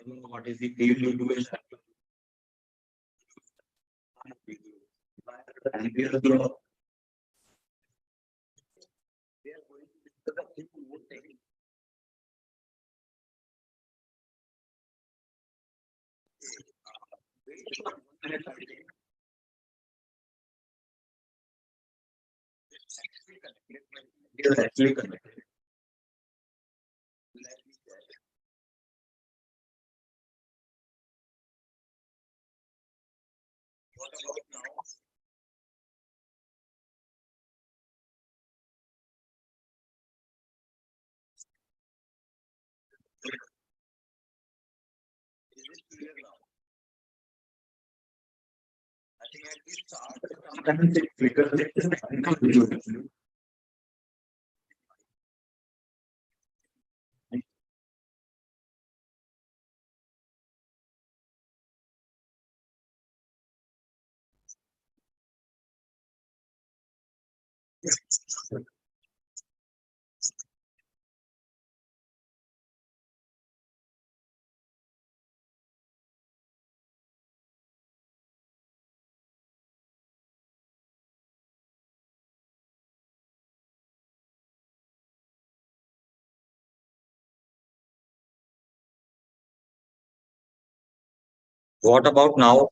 What is the field you do is Ampere's law. It is actually connected. Sometimes it flickers. What about now?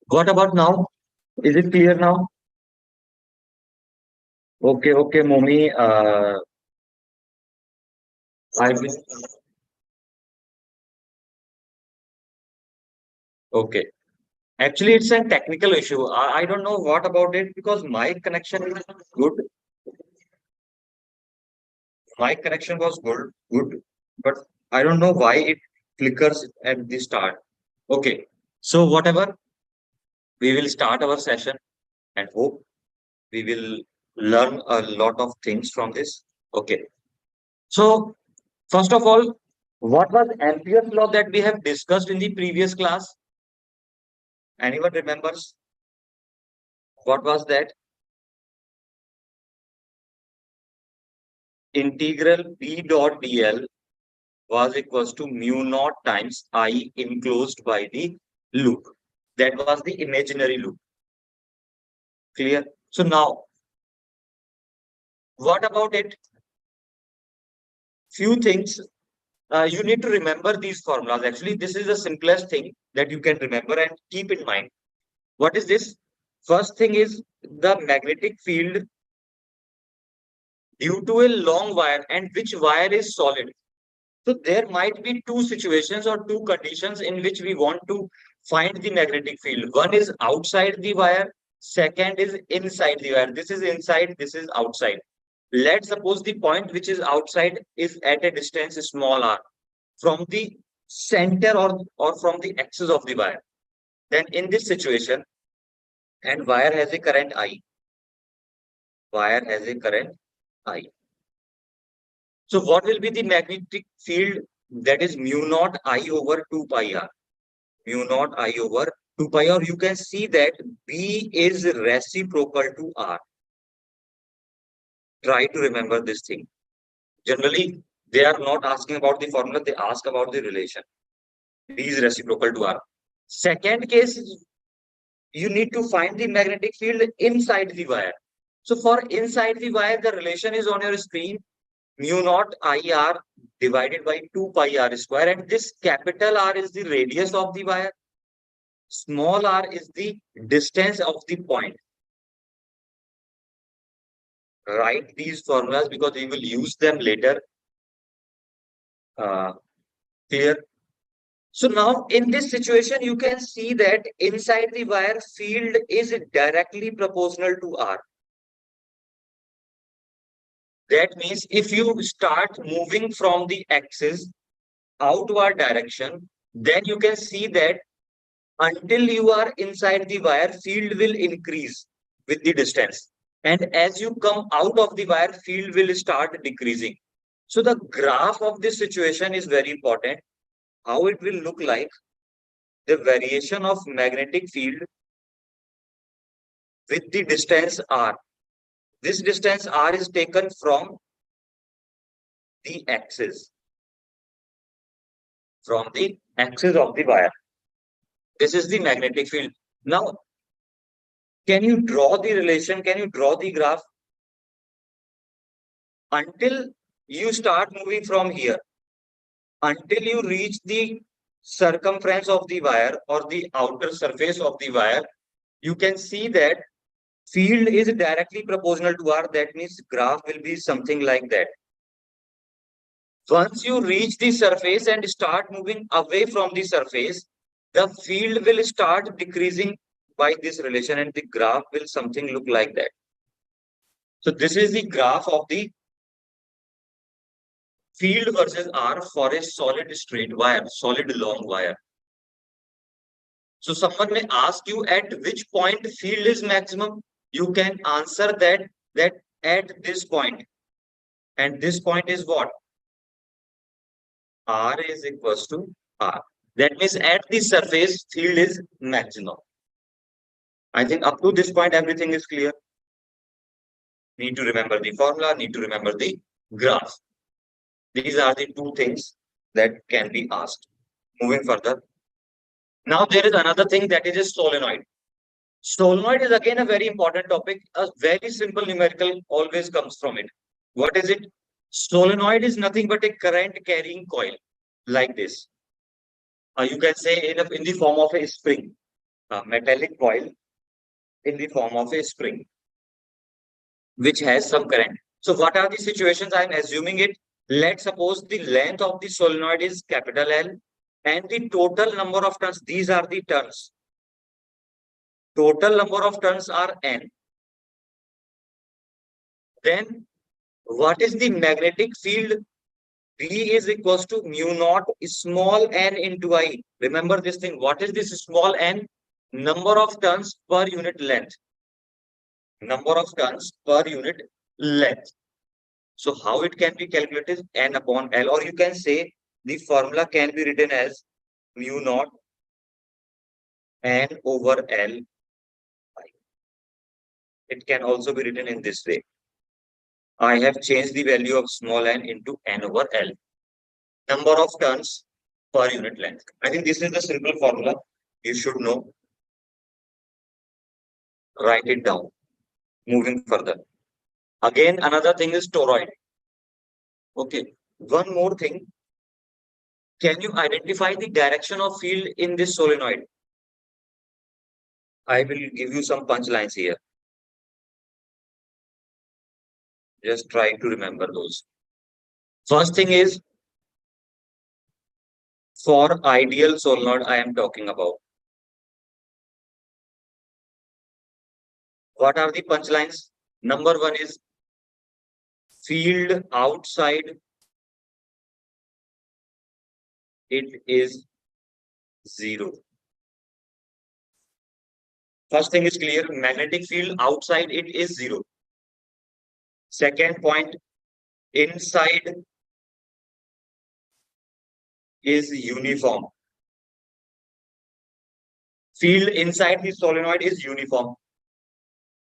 What about now? Is it clear now? Okay, okay, Momi. I will. Okay. Actually, it's a technical issue. I don't know what about it because my connection is good. My connection was good, but I don't know why it flickers at the start. Okay. So whatever, we will start our session and hope we will learn a lot of things from this. Okay. So first of all, what was Ampere's law that we have discussed in the previous class? Anyone remembers? What was that? Integral B dot dl was equals to mu naught times I enclosed by the loop. That was the imaginary loop. Clear? So now, what about it? Few things you need to remember these formulas. Actually, this is the simplest thing that you can remember and keep in mind. What is this? First thing is the magnetic field due to a long wire and which wire is solid. So there might be two situations or two conditions in which we want to find the magnetic field. One is outside the wire, second is inside the wire. This is inside, this is outside. Let's suppose the point which is outside is at a distance small r from the center or from the axis of the wire. Then in this situation, and wire has a current I. Wire has a current I. So what will be the magnetic field? That is mu naught I over 2 pi r. Mu naught I over 2 pi, or you can see that B is reciprocal to R. Try to remember this thing. Generally, they are not asking about the formula, they ask about the relation. B is reciprocal to R. Second case, you need to find the magnetic field inside the wire. So for inside the wire, the relation is on your screen. Mu naught IR divided by 2 pi R square. And this capital R is the radius of the wire. Small r is the distance of the point. Write these formulas because we will use them later. Clear? So now in this situation, you can see that inside the wire field is directly proportional to R. That means if you start moving from the axis outward direction, then you can see that until you are inside the wire, field will increase with the distance. And as you come out of the wire, field will start decreasing. So the graph of this situation is very important. How it will look like. the variation of magnetic field with the distance r. This distance r is taken from the axis, of the wire. This is the magnetic field. Now, can you draw the relation? Can you draw the graph? Until you start moving from here, until you reach the circumference of the wire or the outer surface of the wire, you can see that field is directly proportional to r. That means graph will be something like that. Once you reach the surface and start moving away from the surface, the field will start decreasing by this relation and the graph will something look like that. So this is the graph of the field versus R for a solid straight wire, solid long wire. So someone may ask you at which point field is maximum. You can answer that at this point. And this point is what? R is equals to R. That means at the surface, field is maximum. I think up to this point, everything is clear. Need to remember the formula, need to remember the graph. These are the two things that can be asked. Moving further. Now there is another thing that is a solenoid. Solenoid is again a very important topic. A very simple numerical always comes from it. What is it? Solenoid is nothing but a current carrying coil like this. You can say in the form of a spring, a metallic coil in the form of a spring, which has some current. So what are the situations? I'm assuming it. Let's suppose the length of the solenoid is capital L and the total number of turns. These are the turns. Total number of turns are N. Then what is the magnetic field? B is equals to mu naught small n into I. Remember this thing. What is this small n? Number of turns per unit length. Number of turns per unit length. So how it can be calculated? N upon L, or you can say the formula can be written as mu naught N over L. It can also be written in this way. I have changed the value of small n into N over L. Number of turns per unit length. I think this is the simple formula. You should know. Write it down. Moving further. Again, another thing is toroid. Okay. One more thing. Can you identify the direction of field in this solenoid? I will give you some punchlines here. Just try to remember those. First thing is, for ideal solenoid I am talking about. What are the punchlines? Number one is field outside it is zero. First thing is clear, magnetic field outside it is zero. Second point, inside is uniform. Field inside the solenoid is uniform.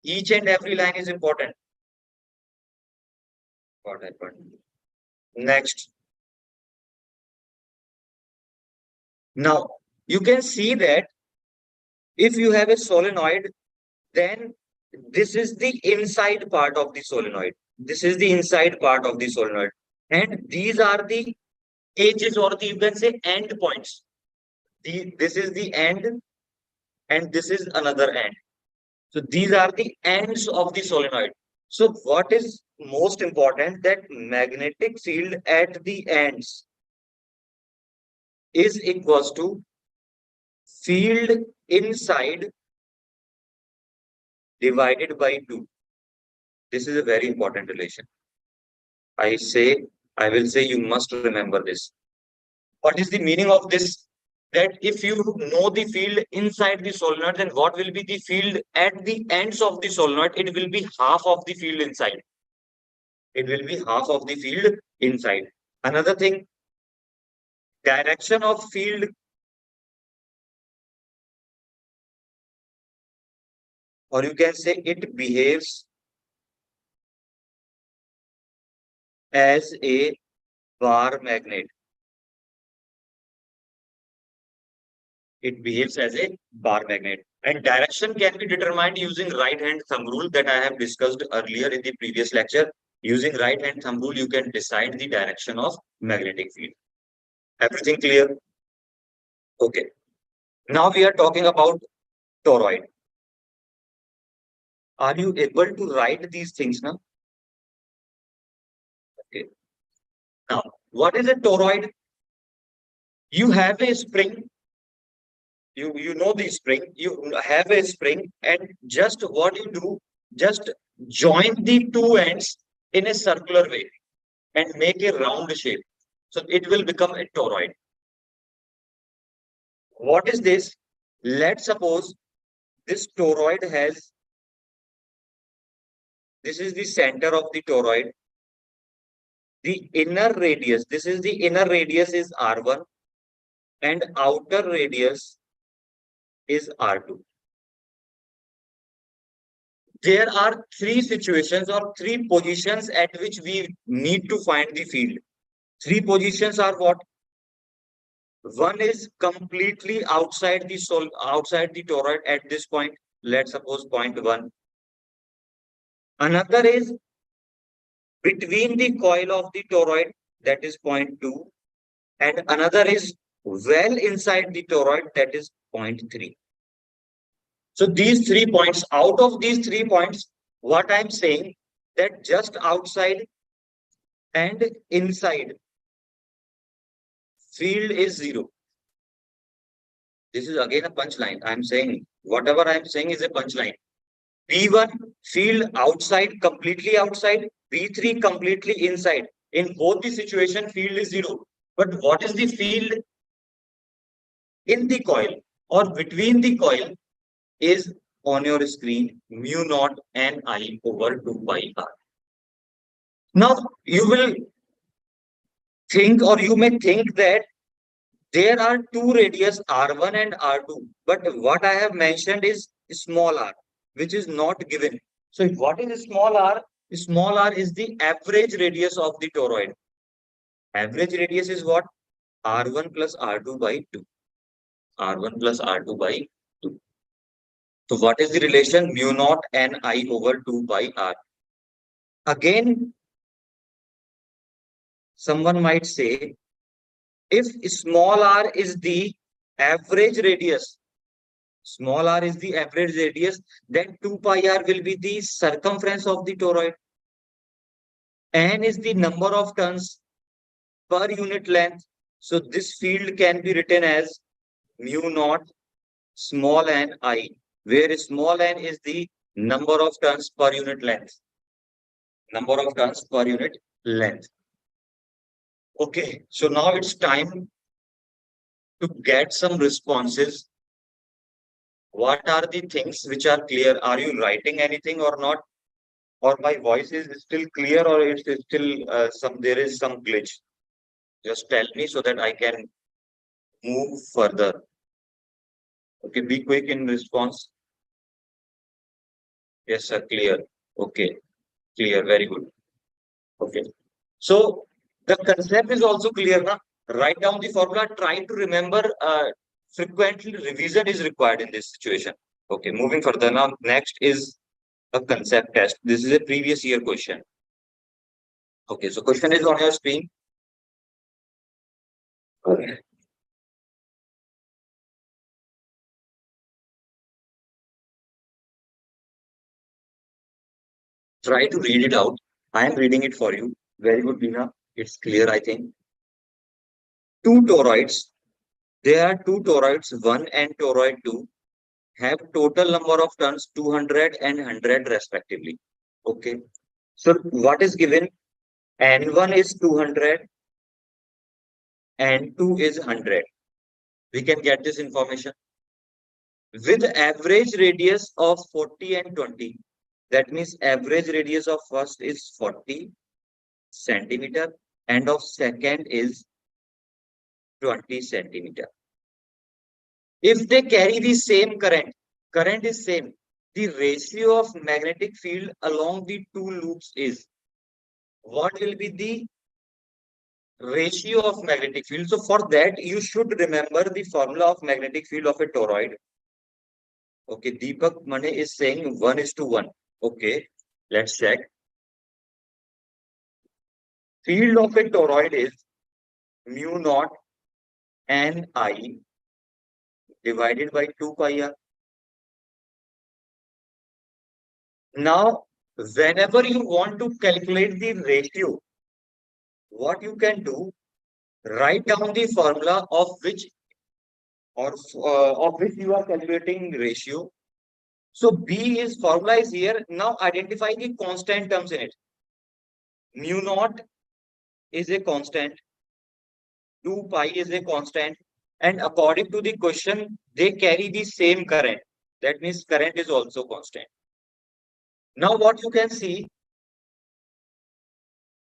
Each and every line is important. What happened? Next. Now, you can see that if you have a solenoid, then this is the inside part of the solenoid. This is the inside part of the solenoid. And these are the edges, or the, you can say, end points. This is the end and this is another end. So these are the ends of the solenoid. So what is most important, that magnetic field at the ends is equals to field inside divided by 2. This is a very important relation. I will say you must remember this. What is the meaning of this? That if you know the field inside the solenoid, then what will be the field at the ends of the solenoid? It will be half of the field inside. It will be half of the field inside. Another thing, direction of field or you can say it behaves as a bar magnet. It behaves as a bar magnet. And direction can be determined using right hand thumb rule that I have discussed earlier in the previous lecture. Using right hand thumb rule, you can decide the direction of magnetic field. Everything clear? Okay. Now we are talking about toroid. Are you able to write these things now? Okay. Now, what is a toroid? You have a spring. You know the spring. You have a spring, and just what you do, just join the two ends in a circular way and make a round shape. So it will become a toroid. What is this? Let's suppose this toroid has, this is the center of the toroid. The inner radius, this is the inner radius is R1 and outer radius is R2. There are three situations or three positions at which we need to find the field. Three positions are what? One is completely outside the toroid at this point. Let's suppose point 1. Another is between the coil of the toroid, that is point 2. And another is well inside the toroid, that is point 3. So these 3 points, out of these 3 points, what I'm saying that just outside and inside field is 0. This is again a punchline. I'm saying whatever I'm saying is a punchline. P1 field outside, completely outside. P3 completely inside. In both the situation, field is 0. But what is the field in the coil or between the coil is on your screen mu naught Ni over 2 pi r. Now you will think or you may think that there are two radius R1 and R2, but what I have mentioned is small r, which is not given. So what is small r? Small r is the average radius of the toroid. Average radius is what? R1 plus R2 by 2. R1 plus R2 by 2. So what is the relation? Mu naught Ni over 2 by R. Again, someone might say, if small r is the average radius, small r is the average radius, then 2 pi r will be the circumference of the toroid. N is the number of turns per unit length. So this field can be written as mu naught small n I, where small n is the number of turns per unit length. Number of turns per unit length. Okay, so now it's time to get some responses. What are the things which are clear? Are you writing anything or not? Or my voice is still clear or it's still there is some glitch? Just tell me so that I can move further. Okay, be quick in response. Yes, sir, clear. Okay, clear, very good. Okay. So the concept is also clear now. Write down the formula, try to remember frequently revision is required in this situation. Okay, moving further now. Next is a concept test. This is a previous year question. Okay, so question is on your screen. Okay. Try to read it out. I am reading it for you. Very good, Dina. It's clear, I think. Two toroids. There are two toroids, 1 and toroid 2, have total number of turns 200 and 100 respectively. Okay. So what is given? N1 is 200 and 2 is 100. We can get this information. With average radius of 40 and 20. That means average radius of first is 40 centimeter and of second is 20 centimeter. If they carry the same current, current is same. the ratio of magnetic field along the two loops is, what will be the ratio of magnetic field? So for that, you should remember the formula of magnetic field of a toroid. Okay, Deepak Mane is saying 1:1. Okay, let's check. Field of a toroid is mu naught Ni divided by 2 pi r. Now, whenever you want to calculate the ratio, what you can do, write down the formula of which you are calculating ratio. So B is formula is here. Now identify the constant terms in it. Mu naught is a constant. 2 pi is a constant. And according to the question, they carry the same current. That means current is also constant. Now what you can see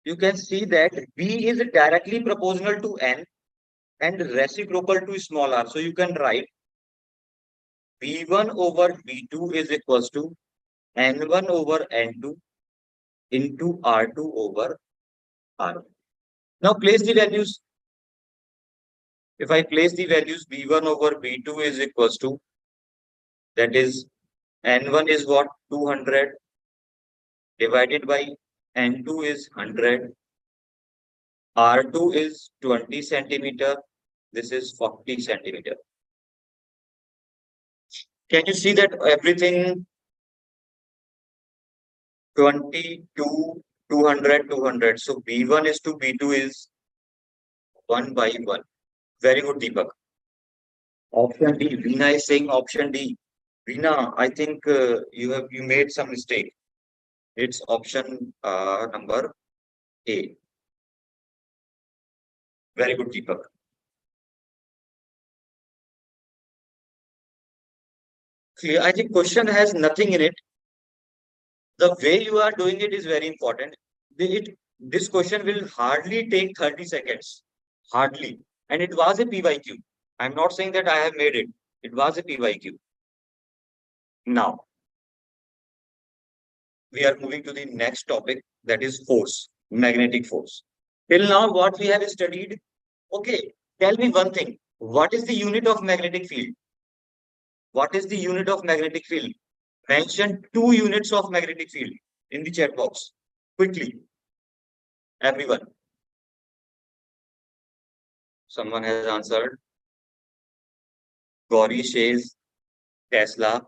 that B is directly proportional to N and reciprocal to small r. So you can write B1 over B2 is equals to N1 over N2 into R2 over R1. Now place the values. If I place the values, B1 over B2 is equals to, that is, N1 is what? 200 divided by N2 is 100. R2 is 20 centimeter. This is 40 centimeter. Can you see that everything 22, 200, 200. So B1 is to B2 is 1 by 1. Very good, Deepak. Option D. Veena is saying option D. Veena, I think you made some mistake. It's option number A. Very good, Deepak. Clear. I think question has nothing in it. The way you are doing it is very important. This question will hardly take 30 seconds. Hardly. And it was a PYQ. I'm not saying that I have made it. It was a PYQ. Now, we are moving to the next topic, that is force, magnetic force. Till now, what we have studied. Okay, tell me one thing. What is the unit of magnetic field? What is the unit of magnetic field? Mention 2 units of magnetic field in the chat box. Quickly, everyone. Someone has answered. Gauri says Tesla.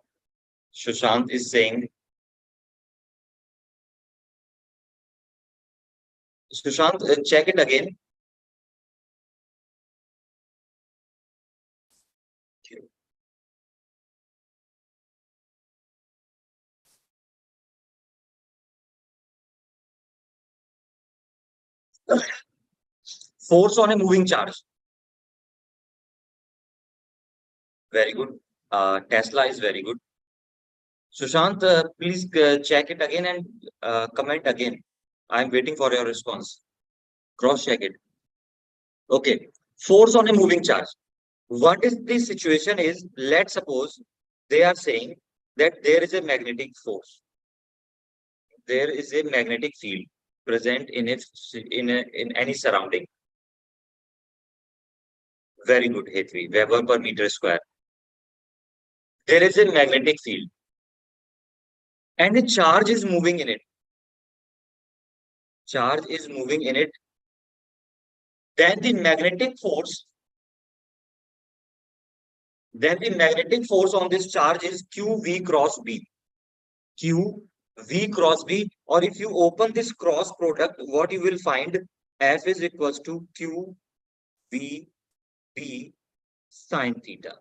Sushant is saying. Sushant, check it again. Force on a moving charge. Very good. Tesla is very good. Sushant, please check it again and comment again. I'm waiting for your response. Cross check it. Okay. Force on a moving charge. What is the situation is, let's suppose they are saying that there is a magnetic force. There is a magnetic field present in any surrounding. Very good, Hetri. Weber per meter square. There is a magnetic field and the charge is moving in it. Charge is moving in it. Then the magnetic force on this charge is QV cross B. QV cross B, or if you open this cross product, what you will find, F is equals to QV B sine theta,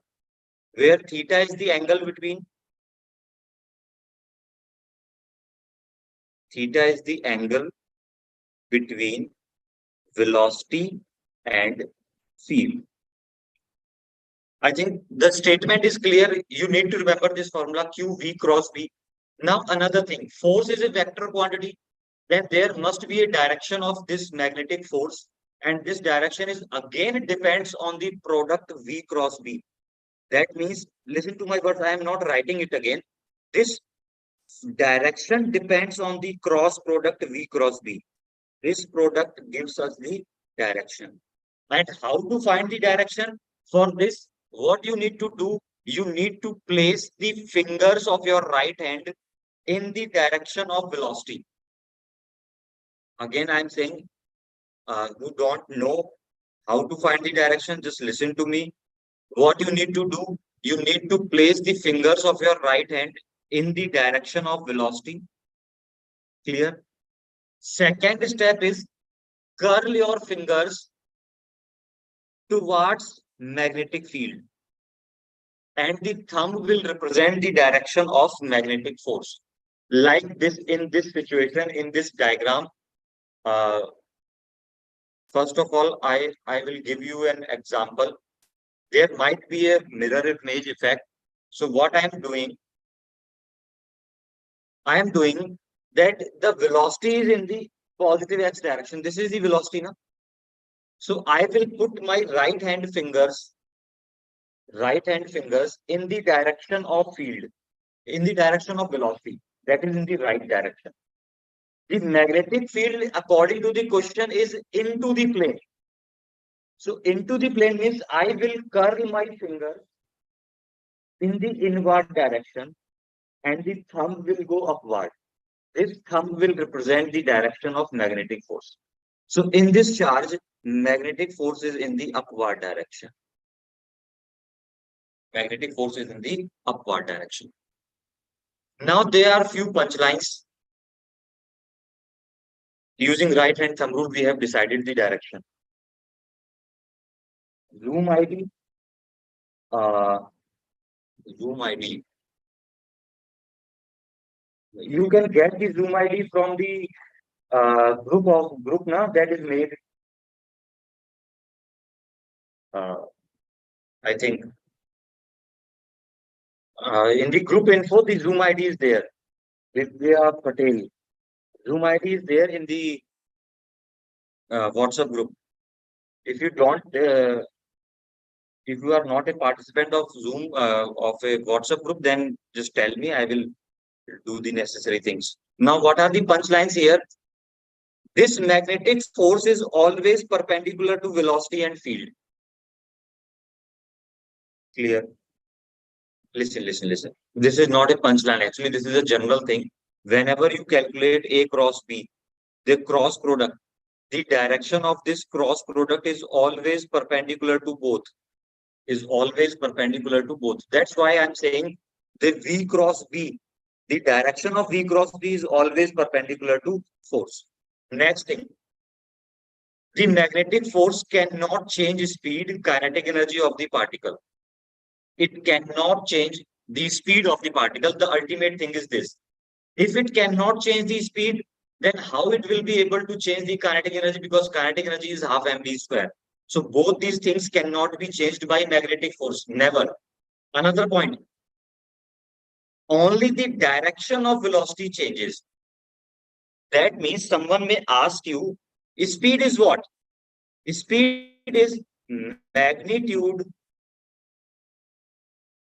where theta is the angle between velocity and field. I think the statement is clear. You need to remember this formula QV cross B. Now another thing, force is a vector quantity. Then there must be a direction of this magnetic force, and this direction is again depends on the product V cross B. That means, listen to my words, I am not writing it again. This direction depends on the cross product V cross B. This product gives us the direction. And how to find the direction? For this, what you need to do, you need to place the fingers of your right hand in the direction of velocity. Again, I'm saying, you don't know how to find the direction, just listen to me. What you need to do, you need to place the fingers of your right hand in the direction of velocity. Clear? Second step is curl your fingers towards magnetic field, and the thumb will represent the direction of magnetic force. Like this, in this situation, in this diagram, uh, first of all, I will give you an example. There might be a mirror image effect. So what I am doing that the velocity is in the positive x direction. This is the velocity now. So I will put my right hand fingers in the direction of field, in the direction of velocity. That is in the right direction. The magnetic field, according to the question, is into the plane. So into the plane means I will curl my fingers in the inward direction and the thumb will go upward. This thumb will represent the direction of magnetic force. So in this charge, magnetic force is in the upward direction. Magnetic force is in the upward direction. Now there are few punchlines. Using right hand thumb rule, we have decided the direction. Zoom ID, uh, Zoom ID. You can get the Zoom ID from the group now that is made. Uh, I think in the group info, the Zoom ID is there. Vidya Patel. Zoom ID is there in the WhatsApp group. If you don't, if you are not a participant of Zoom of a WhatsApp group, then just tell me. I will do the necessary things. Now, what are the punchlines here? This magnetic force is always perpendicular to velocity and field. Clear? Listen. This is not a punchline. Actually, this is a general thing. Whenever you calculate A cross B, the cross product, the direction of this cross product is always perpendicular to both. Is always perpendicular to both. That's why I'm saying the V cross B, the direction of V cross B is always perpendicular to force. Next thing, the magnetic force cannot change speed, kinetic energy of the particle. It cannot change the speed of the particle. The ultimate thing is this. If it cannot change the speed, then how it will be able to change the kinetic energy? Because kinetic energy is half mv square. So both these things cannot be changed by magnetic force. Never. Another point. Only the direction of velocity changes. That means someone may ask you, speed is what? Speed is magnitude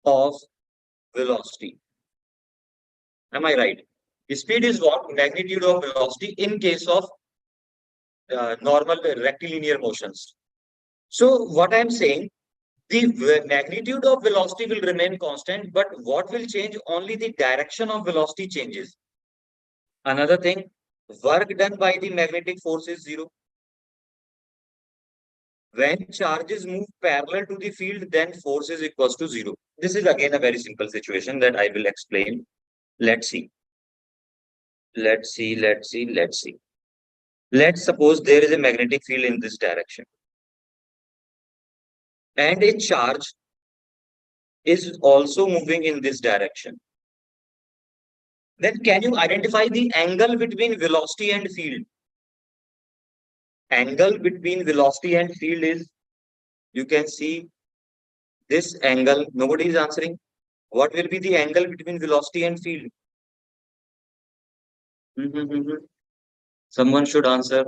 of velocity. Am I right? Speed is what? Magnitude of velocity in case of normal rectilinear motions. So what I'm saying, the magnitude of velocity will remain constant, but what will change? Only the direction of velocity changes. Another thing, work done by the magnetic force is zero. When charges move parallel to the field, then force is equals to zero. This is again a very simple situation that I will explain. Let's see. Let's see. Let's suppose there is a magnetic field in this direction and a charge is also moving in this direction. Then can you identify the angle between velocity and field? Angle between velocity and field is, you can see this angle. Nobody is answering. What will be the angle between velocity and field? Someone should answer.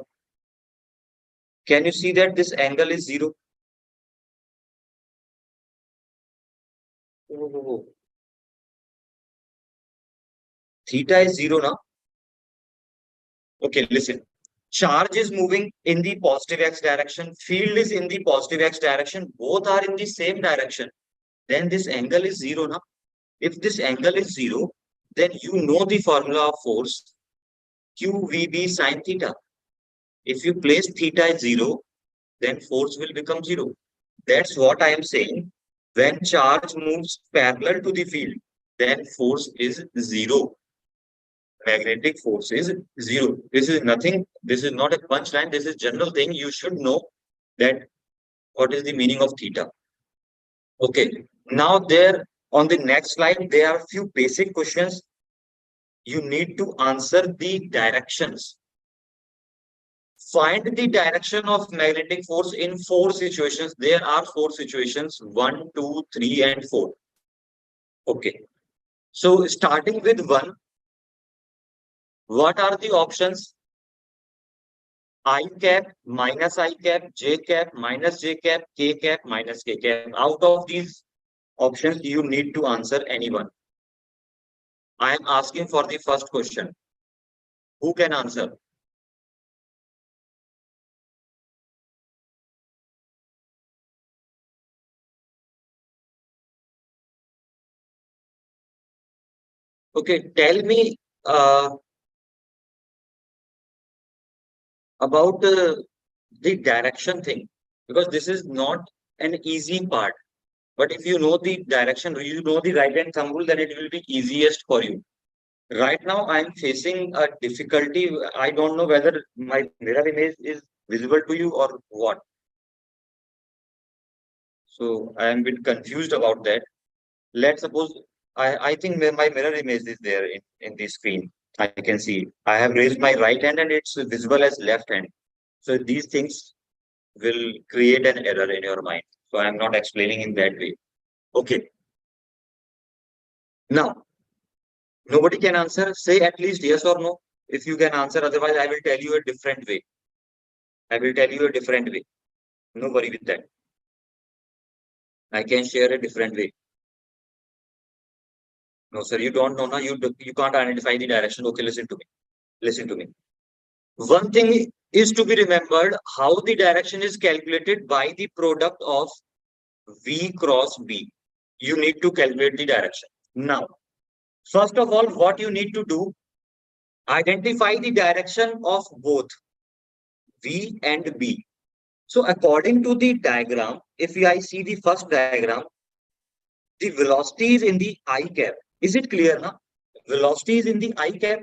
Can you see that this angle is zero? Oh, Theta is 0 now. Okay, listen. Charge is moving in the positive x direction. Field is in the positive x direction. Both are in the same direction. Then this angle is 0 now. If this angle is 0, then you know the formula of force QVB sine theta. If you place theta as 0, then force will become 0. That's what I am saying. When charge moves parallel to the field, then force is 0. Magnetic force is 0. This is nothing. This is not a punchline. This is general thing. You should know that what is the meaning of theta. Okay. Now there on the next slide, there are few basic questions. You need to answer the directions. Find the direction of magnetic force in 4 situations. There are 4 situations, 1, 2, 3, and 4. Okay. So starting with 1, what are the options? I cap, minus I cap, J cap, minus J cap, K cap, minus K cap. Out of these options, you need to answer any one. I am asking for the first question. Who can answer? Okay, tell me about the direction thing, because this is not an easy part. But if you know the direction, you know the right hand thumb rule, then it will be easiest for you. Right now, I am facing a difficulty. I don't know whether my mirror image is visible to you or what. So I am a bit confused about that. Let's suppose I think my mirror image is there in the screen. I can see. I have raised my right hand and it's visible as left hand. So these things will create an error in your mind. So I'm not explaining in that way. Okay. Now, nobody can answer. Say at least yes or no. If you can answer, otherwise I will tell you a different way. I will tell you a different way. No worry with that. I can share a different way. No, sir, you don't know. No, you can't identify the direction. Okay, listen to me. Listen to me. One thing is to be remembered how the direction is calculated by the product of V cross B. You need to calculate the direction. Now, first of all, what you need to do, identify the direction of both V and B. So according to the diagram, if I see the first diagram, the velocity is in the I cap. Is it clear now? Velocity is in the I cap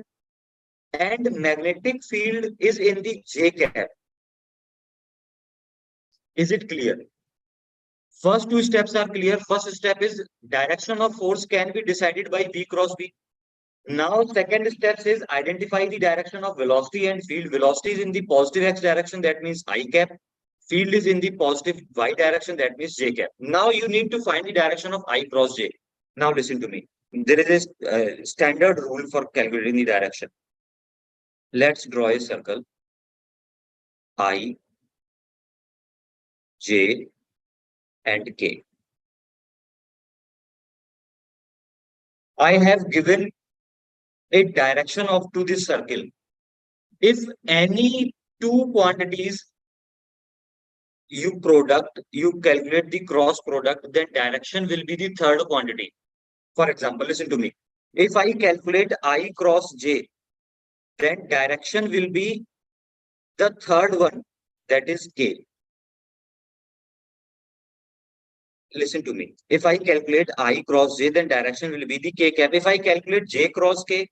and magnetic field is in the J cap. Is it clear? First two steps are clear. First step is direction of force can be decided by V cross B. Now, second step is identify the direction of velocity and field. Velocity is in the positive x direction, that means I cap. Field is in the positive y direction, that means j cap. Now, you need to find the direction of I cross j. Now, listen to me. There is a standard rule for calculating the direction. Let's draw a circle. I, j, and k. I have given a direction of to this circle. If any two quantities you calculate the cross product, then direction will be the third quantity. For example, listen to me. If I calculate I cross j, then direction will be the third one, that is k. Listen to me. If I calculate I cross j, then direction will be the k cap. If I calculate j cross k,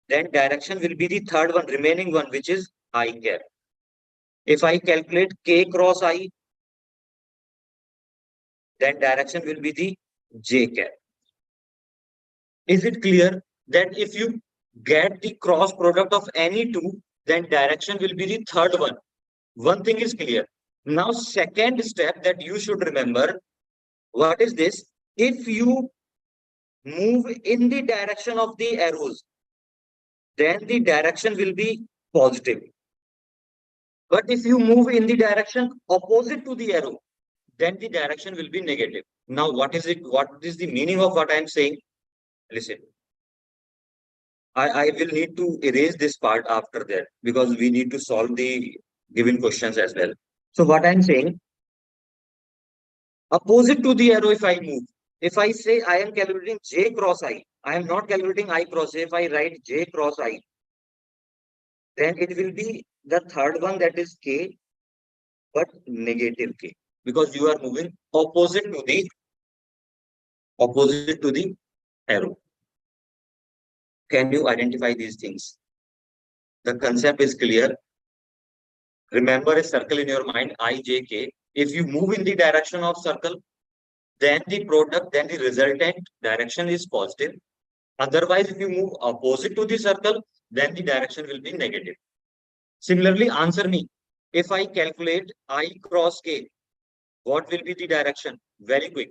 then direction will be the third one, remaining one, which is I cap. If I calculate k cross I, then direction will be the j cap. Is it clear that if you get the cross product of any two, then direction will be the third one? One thing is clear. Now, second step that you should remember, what is this? If you move in the direction of the arrows, then the direction will be positive. But if you move in the direction opposite to the arrow, then the direction will be negative. Now, what is it? What is the meaning of what I am saying? Listen. I will need to erase this part after that because we need to solve the given questions as well. So what I'm saying, opposite to the arrow if I move, if I say I am calculating J cross I am not calculating I cross J. If I write J cross I, then it will be the third one that is K, but negative K because you are moving opposite to the arrow. Can you identify these things? The concept is clear. Remember a circle in your mind, I, J, K. If you move in the direction of circle, then the resultant direction is positive. Otherwise, if you move opposite to the circle, then the direction will be negative. Similarly, answer me. If I calculate I cross K, what will be the direction? Very quick.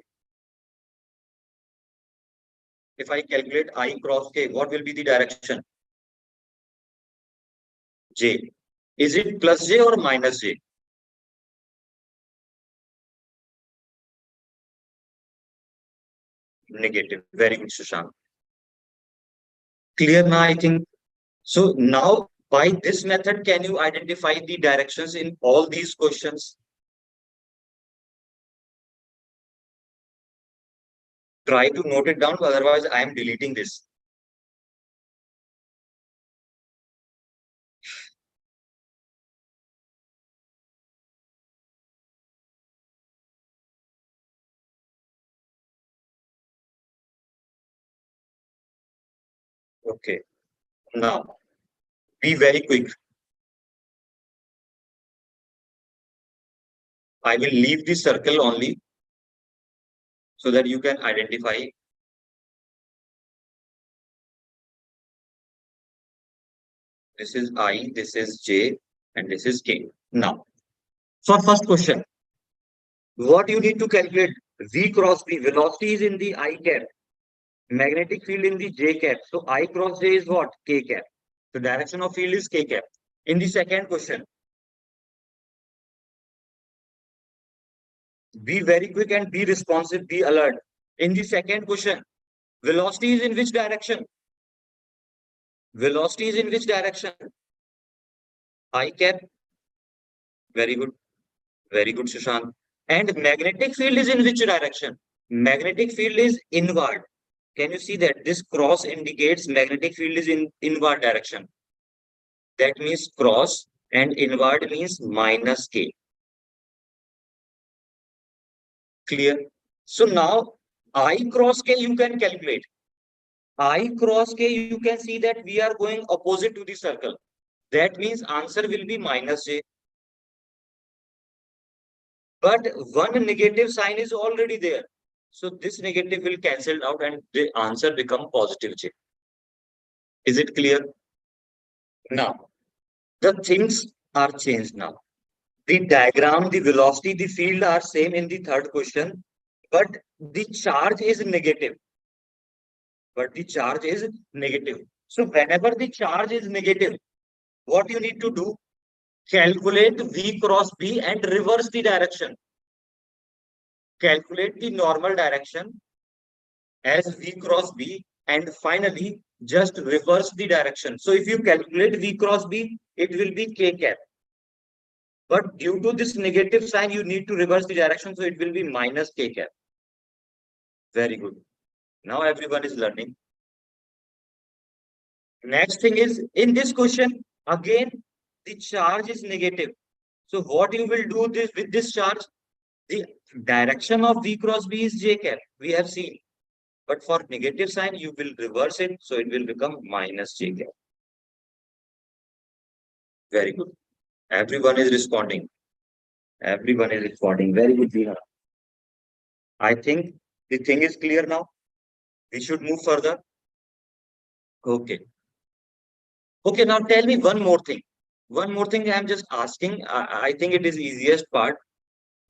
If I calculate I cross K, what will be the direction? J. Is it plus J or minus J? Negative. Very good, Sushant. Clear now, I think. So now, by this method, can you identify the directions in all these questions? Try to note it down, otherwise I am deleting this. Okay. Now, be very quick. I will leave the circle only so that you can identify. This is I, this is J, and this is K. Now, for first question, what you need to calculate? V cross B, velocity is in the I cap, magnetic field in the J cap. So I cross J is what? K cap. The direction of field is K cap. In the second question, be very quick and be responsive, be alert. In the second question, velocity is in which direction? Velocity is in which direction? I cap. Very good. Very good, Sushant. And magnetic field is in which direction? Magnetic field is inward. Can you see that? This cross indicates magnetic field is in inward direction. That means cross and inward means minus K. Clear? So now I cross K you can calculate. I cross K you can see that we are going opposite to the circle. That means answer will be minus J. But one negative sign is already there. So this negative will cancel out and the answer become positive J. Is it clear? Now, the things are changed now. The diagram, the velocity, the field are same in the third question, but the charge is negative. But the charge is negative. So whenever the charge is negative, what you need to do? Calculate V cross B and reverse the direction. Calculate the normal direction as V cross B and finally just reverse the direction. So if you calculate V cross B, it will be K cap. But due to this negative sign, you need to reverse the direction. So it will be minus K cap. Very good. Now everyone is learning. Next thing is in this question, again, the charge is negative. So what you will do this with this charge? The direction of V cross B is J cap. We have seen. But for negative sign, you will reverse it. So it will become minus J cap. Very good. Everyone is responding. Everyone is responding. Very good, Dina. I think the thing is clear now. We should move further. Okay. Okay, now tell me one more thing. One more thing I'm just asking. I think it is easiest part.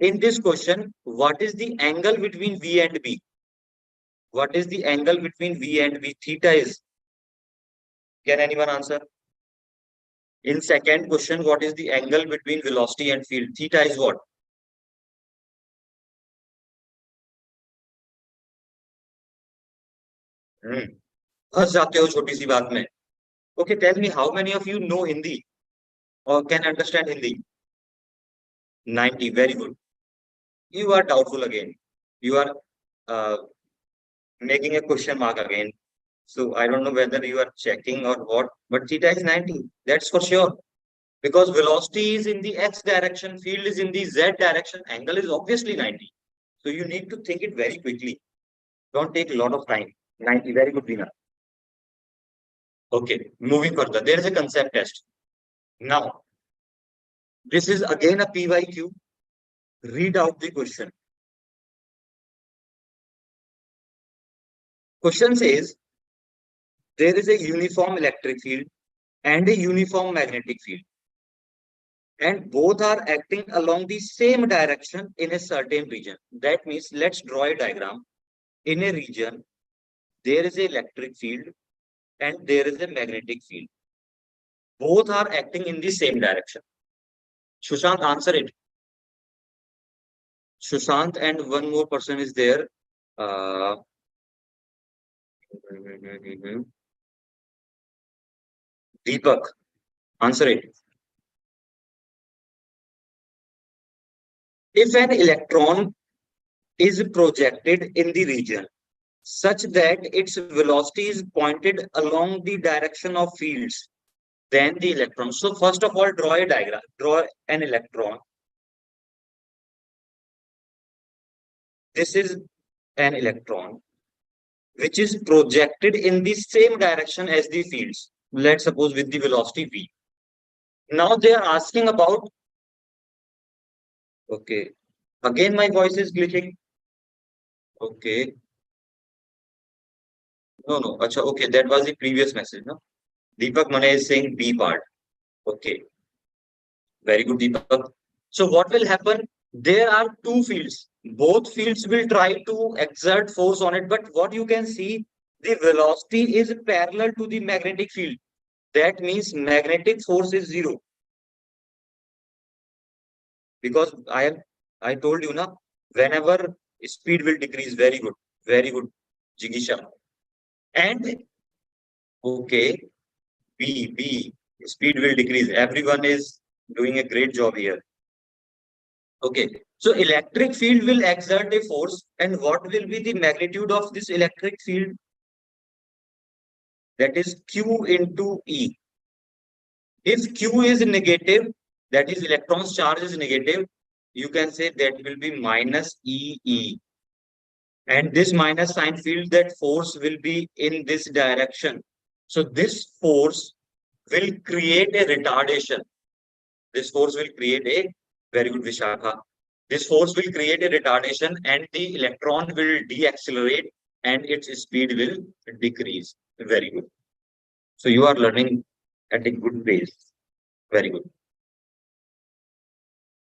In this question, what is the angle between V and B? What is the angle between V and B? Theta is. Can anyone answer? In second question, what is the angle between velocity and field? Theta is what? फंस जाते हो छोटी सी बात में Okay, tell me how many of you know Hindi or can understand Hindi? 90, very good. You are doubtful again. You are uh, making a question mark again. So I don't know whether you are checking or what, but theta is 90. That's for sure. Because velocity is in the x direction, field is in the z direction, angle is obviously 90. So you need to think it very quickly. Don't take a lot of time. 90, very good, Veena. Okay, moving further. There is a concept test. Now, this is again a PYQ. Read out the question. Question says, there is a uniform electric field and a uniform magnetic field, and both are acting along the same direction in a certain region. That means let's draw a diagram. In a region, there is an electric field and there is a magnetic field. Both are acting in the same direction. Sushant, answer it. Sushant and one more person is there. Uh, Deepak, answer it. If an electron is projected in the region such that its velocity is pointed along the direction of fields, then the electron. So first of all, draw a diagram. Draw an electron. This is an electron which is projected in the same direction as the fields. Let's suppose with the velocity v. Now they are asking about, okay, again my voice is glitching. Okay, no, acha, okay, that was the previous message, no? Deepak Mane is saying B part. Okay, very good, Deepak. So what will happen? There are two fields. Both fields will try to exert force on it, but what you can see, the velocity is parallel to the magnetic field. That means magnetic force is zero. Because I told you now, whenever speed will decrease, very good, Jigisha. And okay, B, speed will decrease. Everyone is doing a great job here. Okay, so electric field will exert a force, and what will be the magnitude of this electric field? That is Q into E. If Q is negative, that is electron's charge is negative, you can say that will be minus EE. And this minus sign field, that force will be in this direction. So this force will create a retardation. This force will create a, very good Vishakha. This force will create a retardation and the electron will deaccelerate and its speed will decrease. Very good. So you are learning at a good pace. Very good.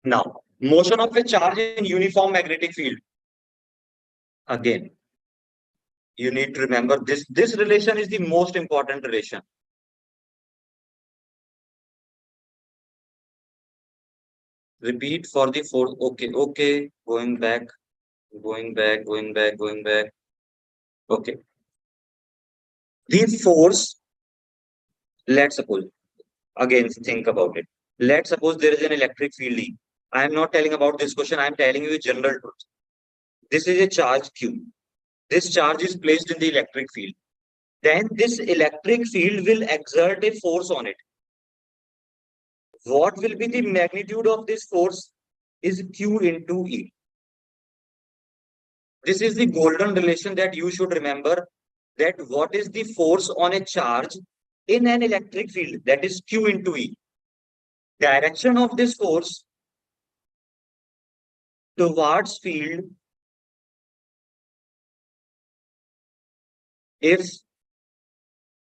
Now, motion of a charge in uniform magnetic field. Again, you need to remember this. This relation is the most important relation. Repeat for the fourth. Okay. Going back. Okay. The force, let's suppose, again, think about it. Let's suppose there is an electric field E. I am not telling about this question. I am telling you a general truth. This is a charge Q. This charge is placed in the electric field. Then this electric field will exert a force on it. What will be the magnitude of this force is Q into E. This is the golden relation that you should remember, that what is the force on a charge in an electric field, that is Q into E. Direction of this force towards field if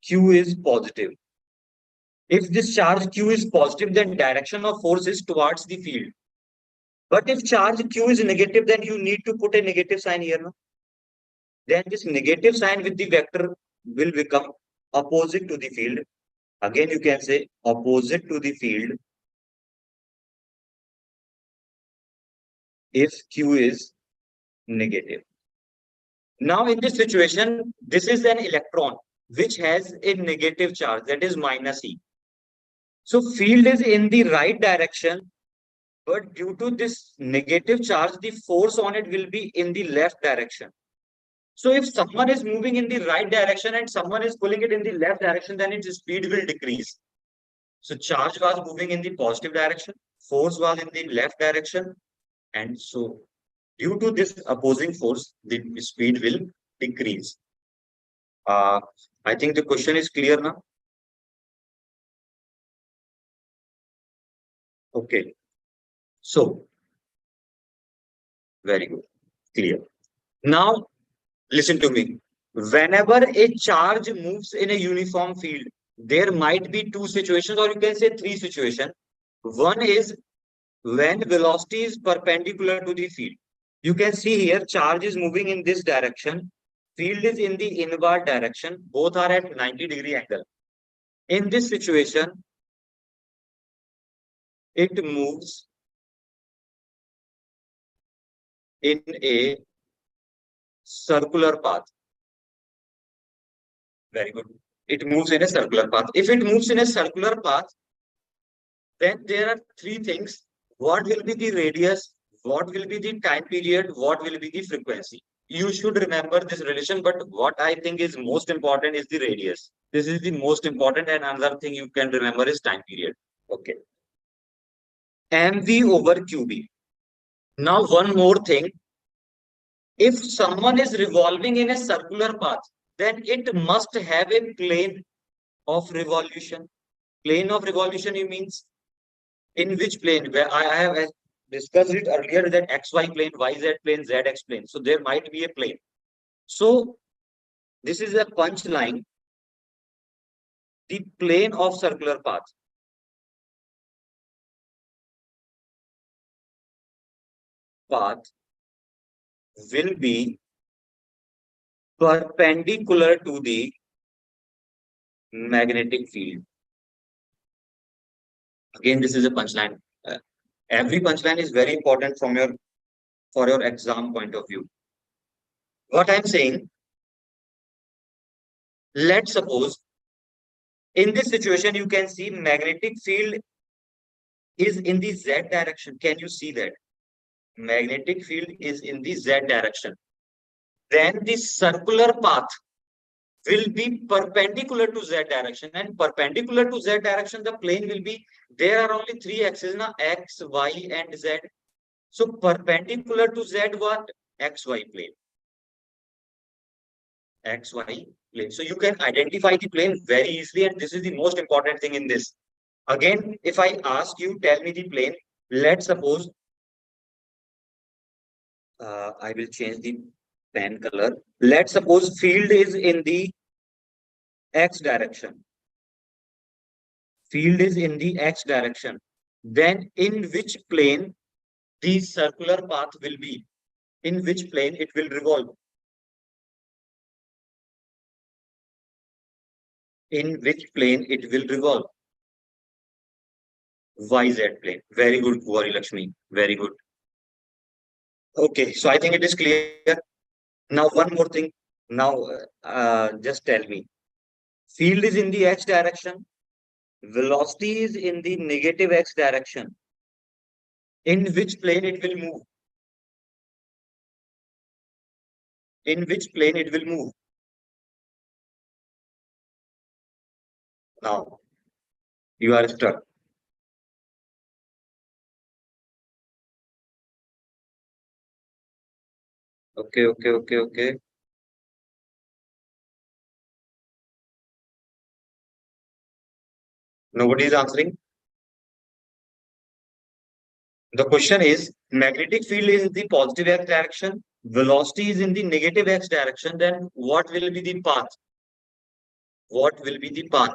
Q is positive. If this charge Q is positive, then direction of force is towards the field. But if charge Q is negative, then you need to put a negative sign here. No? Then this negative sign with the vector will become opposite to the field. Again, you can say opposite to the field if Q is negative. Now, in this situation, this is an electron. which has a negative charge, that is minus E. So field is in the right direction, but due to this negative charge, the force on it will be in the left direction. So if someone is moving in the right direction and someone is pulling it in the left direction, then its speed will decrease. So charge was moving in the positive direction, force was in the left direction, and so due to this opposing force, the speed will decrease. Uh, I think the question is clear now. Okay. So very good. Clear. Now listen to me. Whenever a charge moves in a uniform field, there might be two situations, or you can say three situations. One is when velocity is perpendicular to the field. You can see here charge is moving in this direction. Field is in the inward direction. Both are at 90-degree angle. In this situation, it moves in a circular path. Very good. It moves in a circular path. If it moves in a circular path, then there are three things. What will be the radius? What will be the time period? What will be the frequency? You should remember this relation, but what I think is most important is the radius. This is the most important, and another thing you can remember is time period. Okay. MV over QB. Now, one more thing. If someone is revolving in a circular path, then it must have a plane of revolution. Plane of revolution, it means in which plane? Where I have discussed it earlier that XY plane, YZ plane, ZX plane. So there might be a plane. So this is a punchline. The plane of circular path will be perpendicular to the magnetic field. Again, this is a punchline. Every punchline is very important from your for your exam point of view. What I'm saying, let's suppose in this situation you can see magnetic field is in the Z direction. Can you see that? Magnetic field is in the Z direction. Then the circular path will be perpendicular to Z direction, and perpendicular to Z direction, the plane will be, there are only three axes, na, X, Y, and Z. So perpendicular to Z, what? XY plane. XY plane. So you can identify the plane very easily, and this is the most important thing in this. Again, if I ask you, tell me the plane, let's suppose, I will change the pen color. Let's suppose field is in the X direction. Field is in the X direction. Then in which plane the circular path will be? In which plane it will revolve? In which plane it will revolve? YZ plane. Very good, Gauri Lakshmi. Very good. Okay, so I think it is clear. Now, one more thing. Now, just tell me. Field is in the X direction. Velocity is in the negative X direction. In which plane it will move? In which plane it will move? Now, you are stuck. Okay, okay, okay, okay. Nobody is answering. The question is, magnetic field is in the positive X direction, velocity is in the negative X direction, then what will be the path? What will be the path?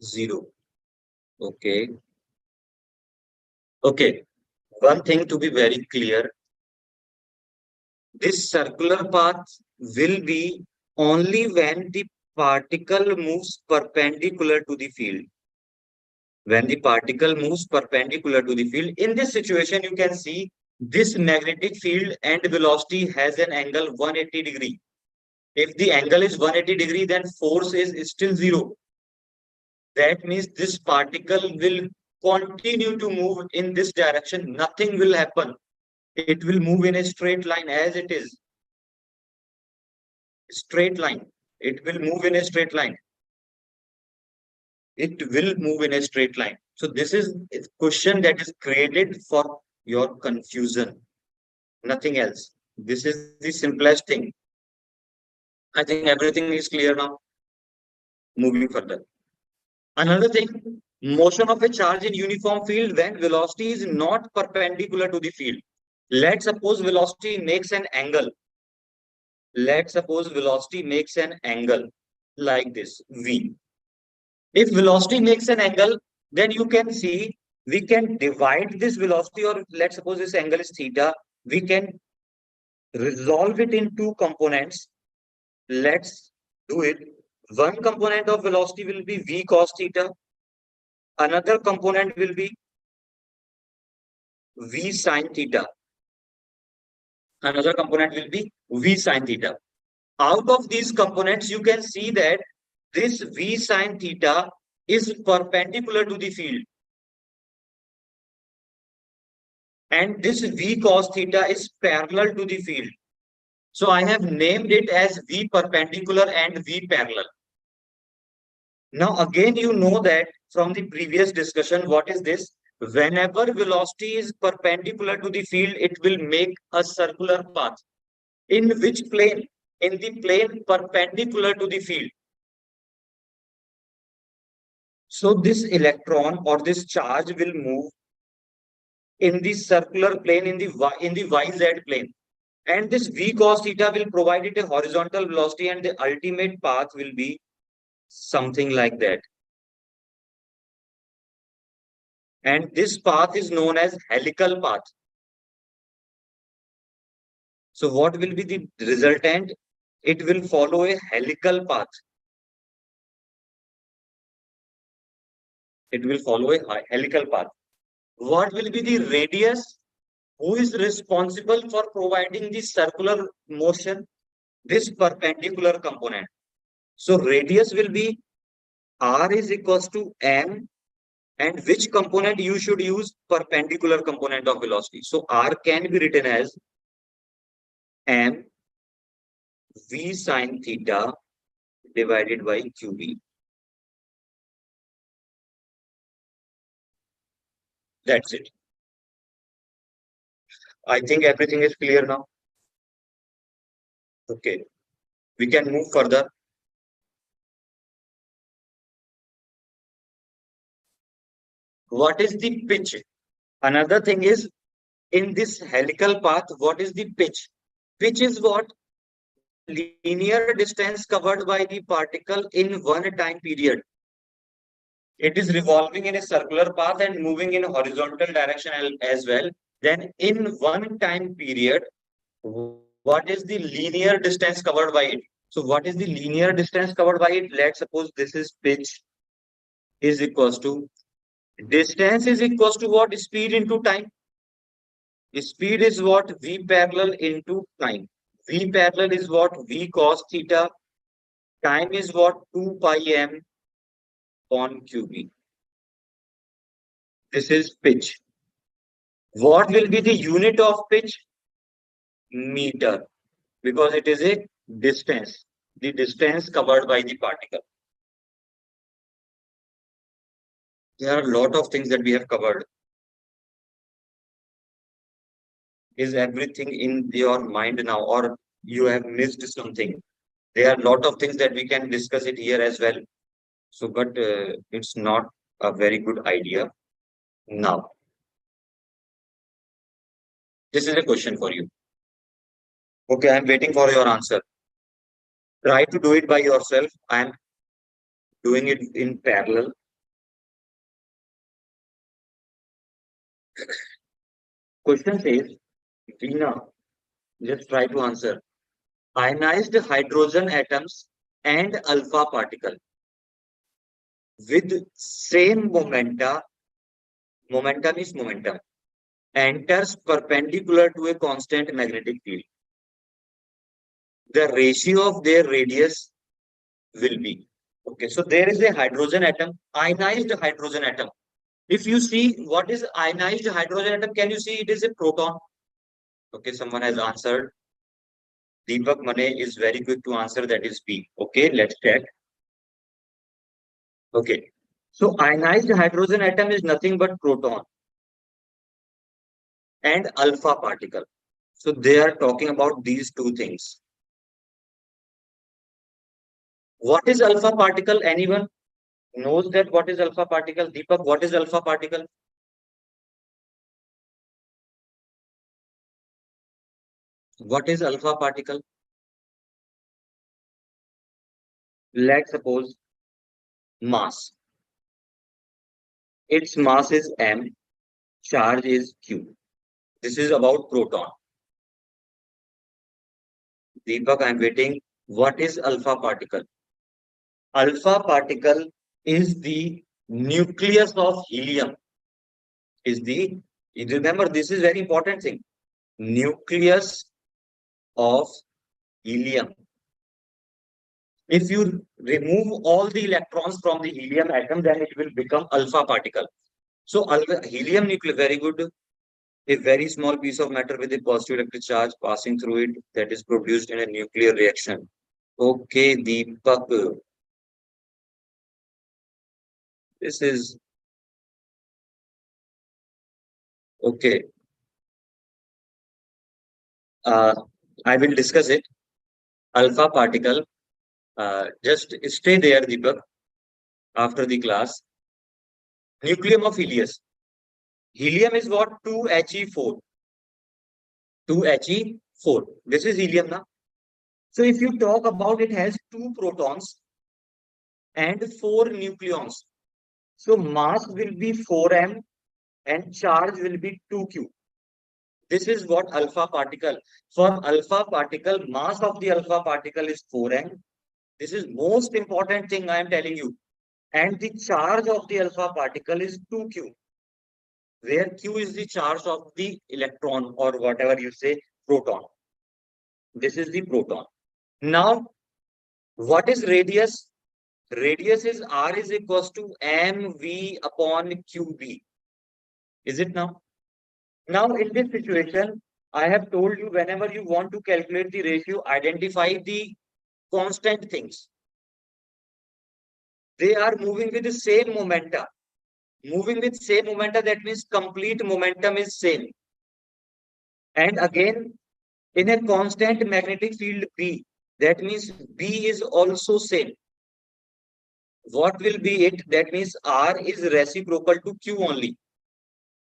Zero. Okay. Okay. One thing to be very clear, this circular path will be only when the particle moves perpendicular to the field. When the particle moves perpendicular to the field, in this situation, you can see this magnetic field and velocity has an angle 180 degree. If the angle is 180 degree, then force is still zero. That means this particle will continue to move in this direction. Nothing will happen. It will move in a straight line as it is. Straight line. It will move in a straight line. It will move in a straight line. So this is a question that is created for your confusion. Nothing else. This is the simplest thing. I think everything is clear now. Moving further. Another thing, motion of a charge in uniform field when velocity is not perpendicular to the field. Let's suppose velocity makes an angle. Let's suppose velocity makes an angle like this, V. If velocity makes an angle, then you can see we can divide this velocity, or let's suppose this angle is theta. We can resolve it in two components. Let's do it. One component of velocity will be V cos theta. Another component will be V sin theta. Another component will be V sin theta. Out of these components, you can see that this V sin theta is perpendicular to the field. And this V cos theta is parallel to the field. So I have named it as V perpendicular and V parallel. Now again, you know that from the previous discussion, what is this? Whenever velocity is perpendicular to the field, it will make a circular path. In which plane? In the plane perpendicular to the field. So this electron or this charge will move in the circular plane in the YZ plane. And this V cos theta will provide it a horizontal velocity, and the ultimate path will be something like that. And this path is known as helical path. So what will be the resultant? It will follow a helical path. It will follow a helical path. What will be the radius? Who is responsible for providing the circular motion? This perpendicular component. So radius will be R is equals to M, and which component you should use? Perpendicular component of velocity. So R can be written as M V sin theta divided by QB. That's it. I think everything is clear now. Okay, we can move further. What is the pitch? Another thing is, in this helical path, what is the pitch? Pitch is what? Linear distance covered by the particle in one time period. It is revolving in a circular path and moving in a horizontal direction as well. Then in one time period, what is the linear distance covered by it? So what is the linear distance covered by it? Let's suppose this is pitch is equals to distance is equals to what? Speed into time. Speed is what? V parallel into time. V parallel is what? V cos theta. Time is what? 2 pi m on QB. This is pitch. What will be the unit of pitch? Meter. Because it is a distance. The distance covered by the particle. There are a lot of things that we have covered. Is everything in your mind now, or you have missed something? There are a lot of things that we can discuss it here as well. So, but it's not a very good idea now. This is a question for you. Okay, I'm waiting for your answer. Try to do it by yourself. I'm doing it in parallel. Question says, Dina, just try to answer. Ionized hydrogen atoms and alpha particle. with same momentum is momentum, enters perpendicular to a constant magnetic field, the ratio of their radius will be. Okay, so there is a hydrogen atom, ionized hydrogen atom. If you see what is ionized hydrogen atom, can you see it is a proton? Okay, someone has answered. Deepak Mane is very quick to answer, that is B. Okay, let's check. Okay, so ionized hydrogen atom is nothing but proton and alpha particle. So they are talking about these two things. What is alpha particle? Anyone knows that what is alpha particle? Deepak, what is alpha particle? What is alpha particle? Let's suppose mass. Its mass is m, charge is q. This is about proton. Deepak, I'm waiting. What is alpha particle? Alpha particle is the nucleus of helium. Is the Remember, this is very important thing. Nucleus of helium. If you remove all the electrons from the helium atom, then it will become alpha particle. So helium nucleus, very good. A very small piece of matter with a positive electric charge passing through it that is produced in a nuclear reaction. Okay, Deepak. This is okay. Uh, I will discuss it. Alpha particle. Just stay there, Deepak, after the class. Nucleum of Helium. Helium is what? 2He4. 2He4. This is helium now. So if you talk about it has two protons and four nucleons. So mass will be 4m and charge will be 2q. This is what alpha particle. For alpha particle, mass of the alpha particle is 4m. This is most important thing I am telling you. And the charge of the alpha particle is 2q, where q is the charge of the electron or whatever you say, proton. This is the proton. Now, what is radius? Radius is r is equals to mv upon qb. Is it now? Now, in this situation, I have told you whenever you want to calculate the ratio, identify the constant things. They are moving with the same momentum. Moving with same momentum, that means complete momentum is same. And again, in a constant magnetic field B, that means B is also same. What will be it? That means R is reciprocal to Q only.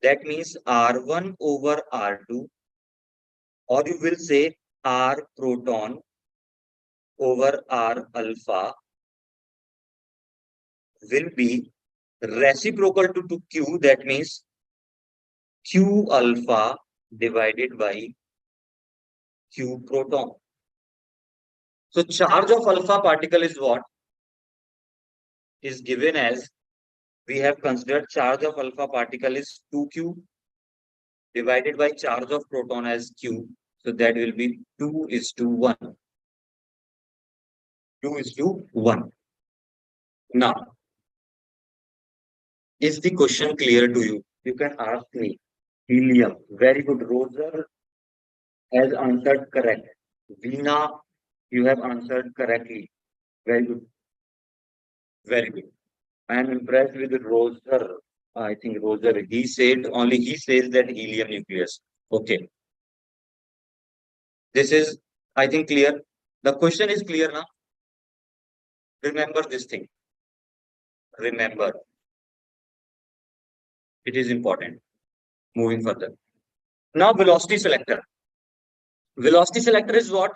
That means R1 over R2, or you will say R proton over R alpha will be reciprocal to Q. That means Q alpha divided by Q proton. So charge of alpha particle is what? Is given as, we have considered charge of alpha particle is 2q divided by charge of proton as q. So that will be 2:1. 2:1. Now, is the question clear to you? You can ask me. Helium. Very good. Roser has answered correct. Veena, you have answered correctly. Very good. Very good. I am impressed with Roser. I think Roser, he says that helium nucleus. Okay. This is, I think, clear. The question is clear now. Remember this thing. Remember. It is important. Moving further. Now, velocity selector. Velocity selector is what?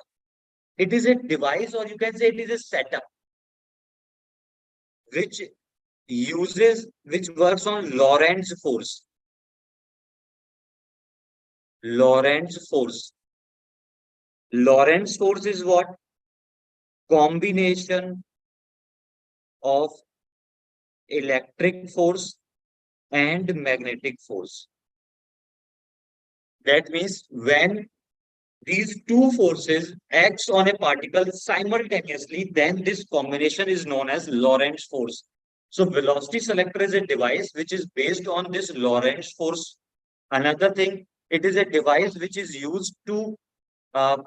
It is a device, or you can say it is a setup, which which works on Lorentz force. Lorentz force. Lorentz force is what? Combination of electric force and magnetic force. That means when these two forces acts on a particle simultaneously, then this combination is known as Lorentz force. So velocity selector is a device which is based on this Lorentz force. Another thing, it is a device which is used to uh,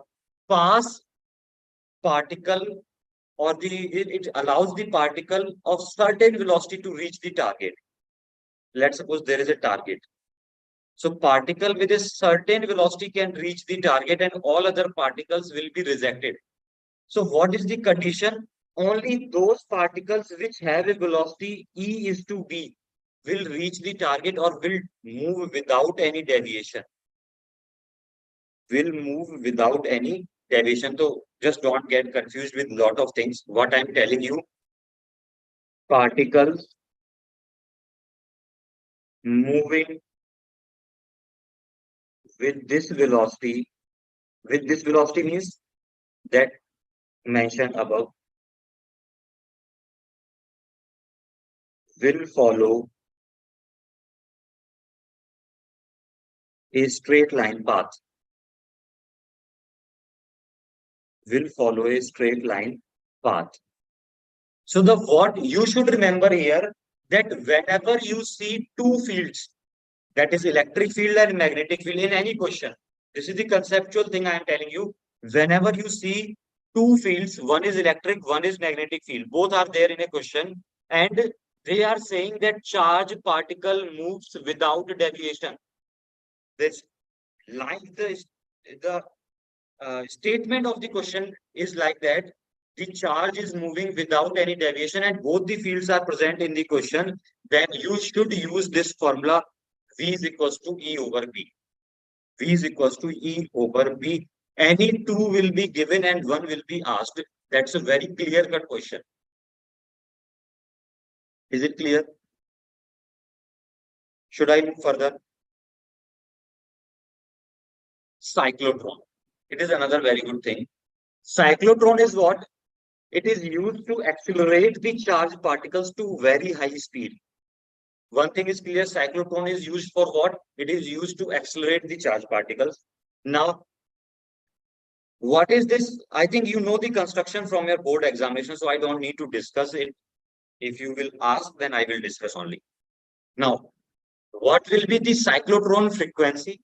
pass particle or it allows the particle of certain velocity to reach the target. Let's suppose there is a target. So particle with a certain velocity can reach the target and all other particles will be rejected. So what is the condition? Only those particles which have a velocity E is to B will reach the target or will move without any deviation. Will move without any deviation. So just don't get confused with lot of things. What I'm telling you, particles moving with this velocity, means that mentioned above will follow a straight line path. Will follow a straight line path. So the what you should remember here that whenever you see two fields, that is electric field and magnetic field in any question, this is the conceptual thing I am telling you. Whenever you see two fields, one is electric, one is magnetic field, both are there in a question, and they are saying that charge particle moves without deviation. This like the statement of the question is like that the charge is moving without any deviation and both the fields are present in the question, then you should use this formula V is equals to E over B. V is equals to E over B. Any two will be given and one will be asked. That's a very clear-cut question. Is it clear? Should I move further? Cyclotron. It is another very good thing. Cyclotron is what? It is used to accelerate the charged particles to very high speed. One thing is clear, cyclotron is used for what? It is used to accelerate the charged particles. Now, what is this? I think you know the construction from your board examination, so I don't need to discuss it. If you will ask, then I will discuss only. Now, what will be the cyclotron frequency?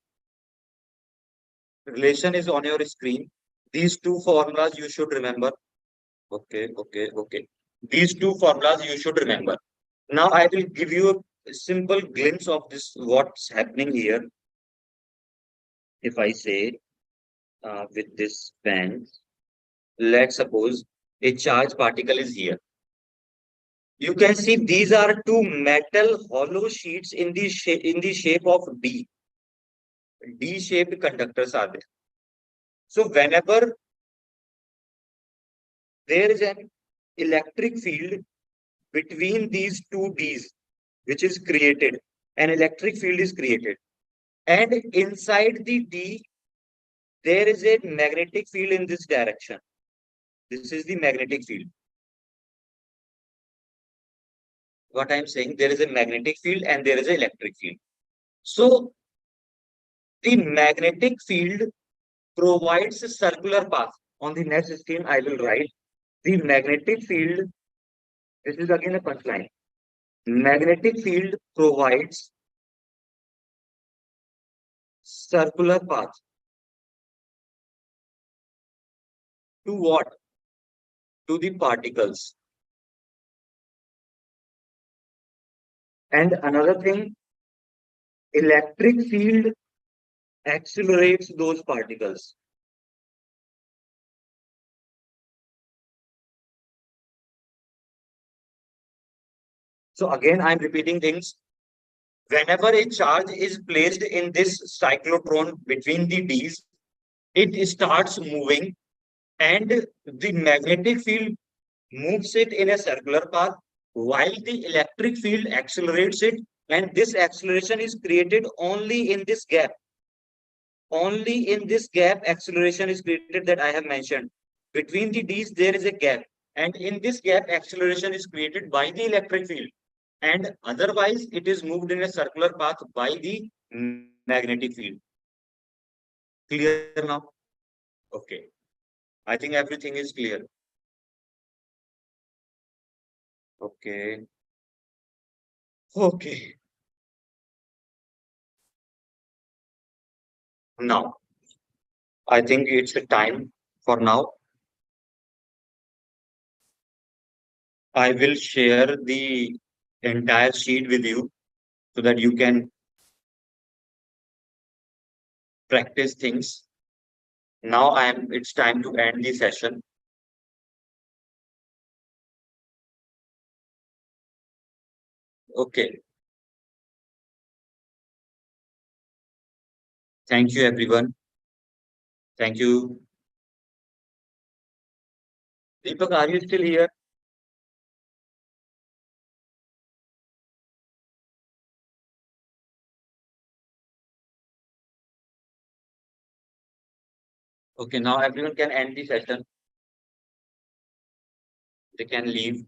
Relation is on your screen. These two formulas you should remember. Okay. These two formulas you should remember. Now I will give you a simple glimpse of this, what's happening here. If I say with this pen, let's suppose a charged particle is here. You can see these are two metal hollow sheets in the shape of D. D-shaped conductors are there. So whenever there is an electric field between these two Ds, which is created, an electric field is created. And inside the D, there is a magnetic field in this direction. This is the magnetic field. What I'm saying, there is a magnetic field and there is an electric field. So the magnetic field provides a circular path. On the next screen, I will write the magnetic field. This is again a punchline. Magnetic field provides circular path to what? To the particles. And another thing, electric field accelerates those particles. So again, I'm repeating things. Whenever a charge is placed in this cyclotron between the Ds, it starts moving and the magnetic field moves it in a circular path while the electric field accelerates it, and this acceleration is created only in this gap. Only in this gap acceleration is created that I have mentioned. Between the Ds there is a gap, and in this gap acceleration is created by the electric field. and otherwise it is moved in a circular path by the magnetic field. Clear now? Okay. I think everything is clear. Okay. Okay. Now, I think it's a time for now. I will share the entire sheet with you so that you can practice things. Now it's time to end the session. Okay. Thank you, everyone. Thank you. Deepak, are you still here? Okay, now everyone can end the session. They can leave.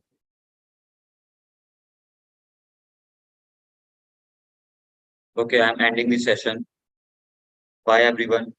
Okay, I'm ending the session. Bye, everyone.